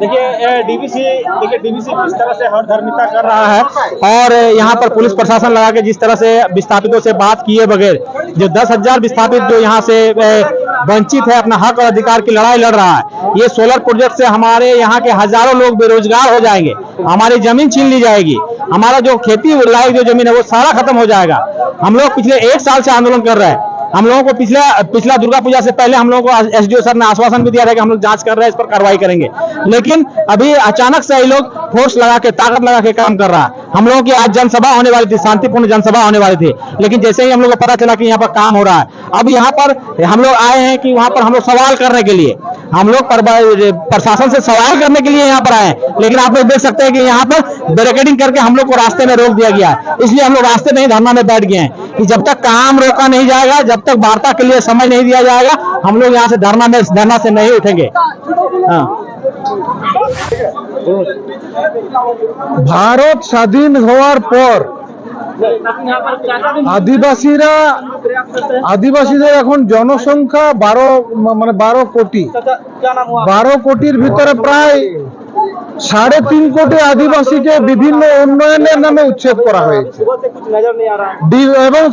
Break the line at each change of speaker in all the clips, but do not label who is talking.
देखिए डीवीसी किस तरह से हठधर्मिता कर रहा है और यहाँ पर पुलिस प्रशासन लगा के जिस तरह से विस्थापितों से बात किए बगैर जो 10,000 विस्थापित जो यहाँ से वंचित है अपना हक और अधिकार की लड़ाई लड़ रहा है। ये सोलर प्रोजेक्ट से हमारे यहाँ के हजारों लोग बेरोजगार हो जाएंगे, हमारी जमीन छीन ली जाएगी, हमारा जो खेती लायक जो जमीन है वो सारा खत्म हो जाएगा। हम लोग पिछले 1 साल से आंदोलन कर रहे हैं। हम लोगों को पिछला दुर्गा पूजा से पहले हम लोगों को एसडीओ सर ने आश्वासन भी दिया था कि हम लोग जांच कर रहे हैं, इस पर कार्रवाई करेंगे, लेकिन अभी अचानक से ये लोग फोर्स लगा के ताकत लगा के काम कर रहा है। हम लोगों की आज जनसभा होने वाली थी, शांतिपूर्ण जनसभा होने वाली थी, लेकिन जैसे ही हम लोग को पता चला कि यहाँ पर काम हो रहा है, अब यहाँ पर हम लोग आए हैं कि वहां पर हम लोग सवाल करने के लिए, हम लोग प्रशासन से सवाल करने के लिए यहाँ पर आए, लेकिन आप लोग देख सकते हैं कि यहाँ पर बैरिकेडिंग करके हम लोग को रास्ते में रोक दिया गया है। इसलिए हम लोग रास्ते में ही धरना में बैठ गए हैं कि जब तक काम रोका नहीं जाएगा, जब तक वार्ता के लिए समय नहीं दिया जाएगा, हम लोग यहाँ से धरना से नहीं उठेंगे।
ভারত স্বাধীন হওয়ার পর আদিবাসীদের এখন জনসংখ্যা 12 কোটি। 12 কোটির ভিতরে প্রায় 3.5 কোটি আদিবাসীকে বিভিন্ন উন্নয়নের নামে উচ্ছেদ করা হয়েছে এবং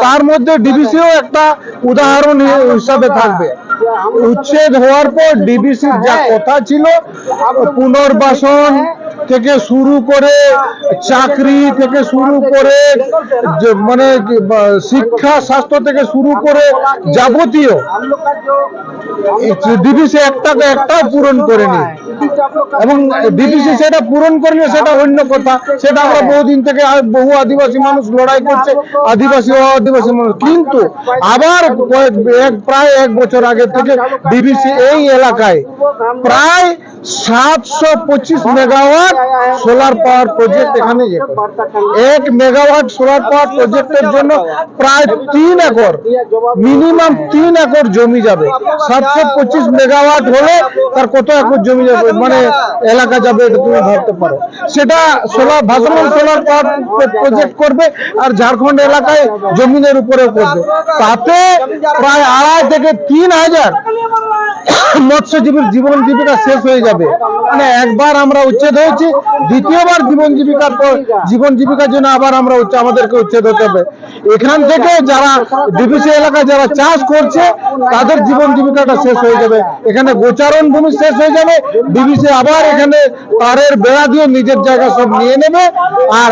তার মধ্যে ডিবিসিও একটা উদাহরণ হিসাবে থাকবে। উচ্ছেদ হওয়ার পর ডিবিসির যা কথা ছিল পুনর্বাসন থেকে শুরু করে চাকরি থেকে শুরু করে মানে শিক্ষা স্বাস্থ্য থেকে শুরু করে যাবতীয় ডিবিসি একটা পূরণ করেনি এবং ডিবিসি সেটা পূরণ করলে সেটা অন্য কথা, সেটা আমরা বহুদিন থেকে বহু আদিবাসী মানুষ লড়াই করছে, আদিবাসী মানুষ, কিন্তু আবার প্রায় 1 বছর আগে থেকে ডিবিসি এই এলাকায় প্রায় 725 মেগাওয়াট সোলার পাওয়ার প্রজেক্ট এখানে 1 মেগাওয়াট সোলার পাওয়ার প্রজেক্টের জন্য প্রায় 3 একর মিনিমাম 3 একর জমি যাবে। 725 মেগাওয়াট হলে তার কত একর জমি যাবে, মানে এলাকা যাবে, এটা তুমি ভাবতে পারো। সেটা ভাসমান সোলার পাওয়ার প্রজেক্ট করবে আর ঝাড়খণ্ড এলাকায় জমিনের উপরে করবে, তাতে প্রায় 2,500 থেকে 3,000 মৎস্যজীবীর জীবন জীবিকা শেষ হয়ে যাবে। মানে একবার আমরা উচ্ছেদ হয়েছি, দ্বিতীয়বার জীবন জীবিকার জন্য আবার আমরা আমাদেরকে উচ্ছেদ হতে হবে। এখান থেকে যারা ডিবিসি এলাকায় যারা চাষ করছে তাদের জীবন জীবিকাটা শেষ হয়ে যাবে, এখানে গোচারণ ভূমি শেষ হয়ে যাবে। ডিবিসি আবার এখানে তারের বেড়া দিয়ে নিজের জায়গা সব নিয়ে নেবে আর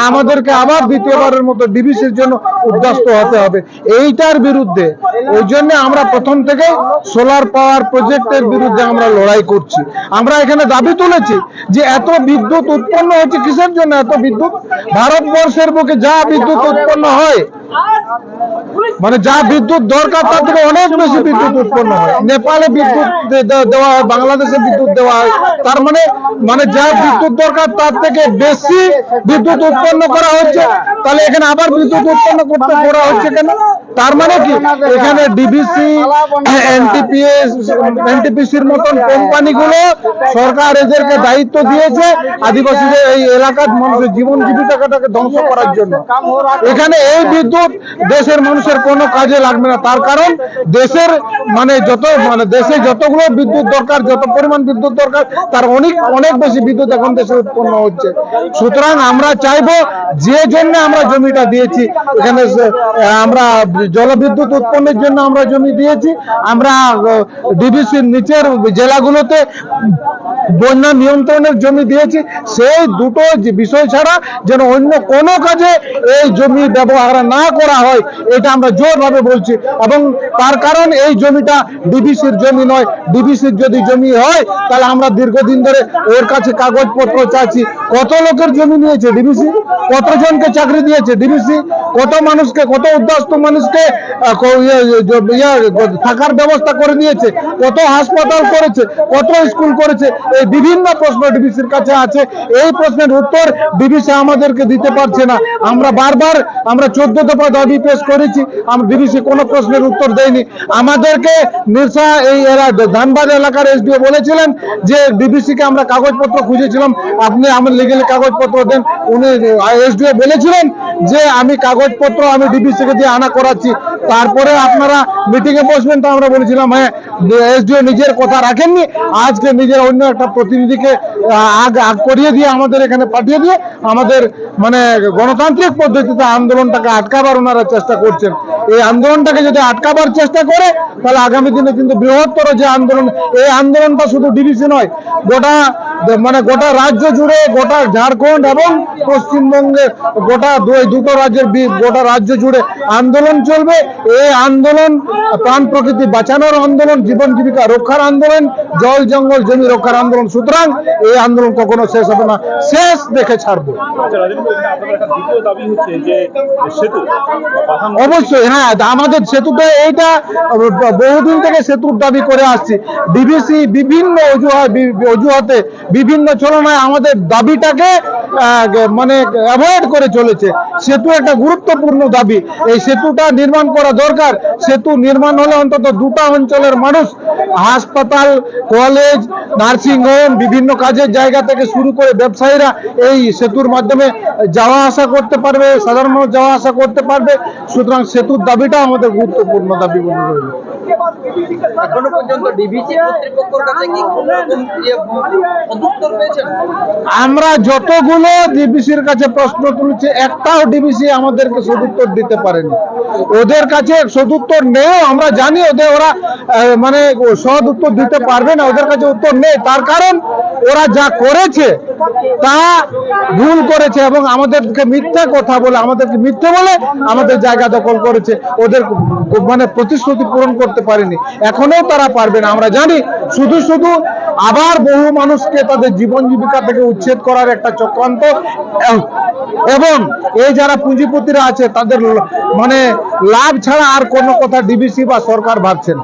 আমাদেরকে আবার দ্বিতীয়বারের মতো ডিবিসির জন্য উদ্যস্ত হতে হবে। এইটার বিরুদ্ধে ওই জন্য আমরা প্রথম থেকে সোলার পাওয়ার প্রজেক্টের বিরুদ্ধে আমরা লড়াই করছি। আমরা এখানে দাবি তুলেছি যে এত বিদ্যুৎ উৎপন্ন হচ্ছে কিসের জন্য? এত বিদ্যুৎ ভারতবর্ষের বুকে যা বিদ্যুৎ উৎপন্ন হয়, মানে যা বিদ্যুৎ দরকার তার থেকে অনেক বেশি বিদ্যুৎ উৎপন্ন হয়। নেপালে বিদ্যুৎ দেওয়া হয়, বাংলাদেশে বিদ্যুৎ দেওয়া হয়, তার মানে যা বিদ্যুৎ দরকার তার থেকে বেশি বিদ্যুৎ উৎপন্ন করা হচ্ছে। তাহলে এখানে আবার বিদ্যুৎ উৎপন্ন করতে করা হচ্ছে কেন? তার মানে কি এখানে ডিবিসি এনটিপিসির মতন কোম্পানিগুলো সরকার এদেরকে দায়িত্ব দিয়েছে আদিবাসীদের এই এলাকার মানুষের জীবন জীবিকাটাকে ধ্বংস করার জন্য। এখানে এই বিদ্যুৎ দেশের মানুষের কোনো কাজে লাগবে না, তার কারণ দেশে যতগুলো বিদ্যুৎ দরকার, যত পরিমাণ বিদ্যুৎ দরকার তার অনেক বেশি বিদ্যুৎ এখন দেশে উৎপন্ন হচ্ছে। সুতরাং আমরা চাইবো যে জন্য আমরা জমিটা দিয়েছি, এখানে আমরা জলবিদ্যুৎ উৎপন্নের জন্য আমরা জমি দিয়েছি, আমরা ডিবিসির নিচের জেলাগুলোতে বন্যা নিয়ন্ত্রণের জমি দিয়েছি। সেই দুটো বিষয় ছাড়া যেন অন্য কোনো কাজে এই জমি ব্যবহার না করা হয়, এটা আমরা জোরভাবে বলছি। এবং তার কারণ এই জমিটা ডিবিসির জমি নয়। ডিবিসির যদি জমি হয় তাহলে আমরা দীর্ঘদিন ধরে ওর কাছে কাগজপত্র চাইছি। কত লোকের জমি নিয়েছে ডিবিসি, কতজনকে চাকরি দিয়েছে ডিবিসি, কত মানুষকে, কত উদ্বাস্তু মানুষকে থাকার ব্যবস্থা করে দিয়েছে, কত হাসপাতাল করেছে, কত স্কুল করেছে, এই বিভিন্ন প্রশ্ন ডিবিসির কাছে আছে। এই প্রশ্নের উত্তর ডিবিসি আমাদেরকে দিতে পারছে না। আমরা বারবার 14 দফা দাবি পেশ করেছি, ডিবিসি কোনো প্রশ্নের উত্তর দেয়নি। আমাদেরকে নির্সা এই ধানবাদ এলাকার এসডিও বলেছিলেন যে ডিবিসিকে আমরা কাগজপত্র খুঁজেছিলাম, আপনি আমার লিগেলি কাগজপত্র দেন। উনি এসডিও বলেছিলেন যে আমি কাগজপত্র আমি ডিবিসিকে দিয়ে আনা করাচ্ছি, তারপরে আপনারা মিটিং এ বসবেন। তো আমরা বলেছিলাম হ্যাঁ, এসডিও নিজের কথা রাখেননি, আজকে নিজের অন্য একটা প্রতিনিধিকে আগ করিয়ে দিয়ে আমাদের এখানে পাঠিয়ে দিয়ে আমাদের মানে গণতান্ত্রিক পদ্ধতিতে আন্দোলনটাকে আটকাবার ওনারা চেষ্টা করছেন। এই আন্দোলনটাকে যদি আটকাবার চেষ্টা করে তাহলে আগামী দিনে কিন্তু বৃহত্তর যে আন্দোলন, এই আন্দোলনটা শুধু ডিবিসি নয়, গোটা মানে গোটা রাজ্য জুড়ে, গোটা ঝাড়খণ্ড এবং পশ্চিমবঙ্গে গোটা দুটো রাজ্যের গোটা রাজ্য জুড়ে আন্দোলন চলবে। এই আন্দোলন প্রাণ প্রকৃতি বাঁচানোর আন্দোলন, জীবন জীবিকা রক্ষার আন্দোলন, জল জঙ্গল জমি রক্ষার আন্দোলন। সুতরাং এই আন্দোলন কখনো শেষ হবে না, শেষ দেখে ছাড়বো। অবশ্যই হ্যাঁ, আমাদের সেতুটা এইটা বহুদিন থেকে সেতুর দাবি করে আসছি। ডিবিসি বিভিন্ন অজুহাতে বিভিন্ন চলনায় আমাদের দাবিটাকে মানে অ্যাভয়েড করে চলেছে। সেতু একটা গুরুত্বপূর্ণ দাবি, এই সেতুটা নির্মাণ করা দরকার। সেতু নির্মাণ হলে অন্তত দুটো অঞ্চলের মানুষ হাসপাতাল, কলেজ, নার্সিং হোম, বিভিন্ন কাজের জায়গা থেকে শুরু করে ব্যবসায়ীরা এই সেতুর মাধ্যমে যাওয়া আসা করতে পারবে, সাধারণ মানুষ যাওয়া আসা করতে পারবে। সুতরাং সেতুর দাবিটা আমাদের গুরুত্বপূর্ণ দাবি বলে রইল।
এখনো পর্যন্ত ডিবিসি কর্তৃপক্ষের কাছে কি সদুত্তর পেয়েছেন?
আমরা যতগুলো ডিবিসির কাছে প্রশ্ন তুলেছি, একটাও ডিবিসি আমাদেরকে সদুত্তর দিতে পারেনি। ওদের কাছে সদুত্তর নেই, আমরা জানি ওরা মানে সদ উত্তর দিতে পারবে না, ওদের কাছে উত্তর নেই। তার কারণ ওরা যা করেছে তা ভুল করেছে এবং আমাদেরকে মিথ্যা কথা বলে, আমাদেরকে মিথ্যে বলে আমাদের জায়গা দখল করেছে। ওদের মানে প্রতিশ্রুতি পূরণ করতে পারেনি, এখনো তারা পারবে না আমরা জানি। শুধু শুধু আবার বহু মানুষকে তাদের জীবন জীবিকা থেকে উচ্ছেদ করার একটা চক্রান্ত, এবং এই যারা পুঁজিপতিরা আছে তাদের মানে লাভ ছাড়া আর কোনো কথা ডিবিসি বা সরকার ভাবছে না।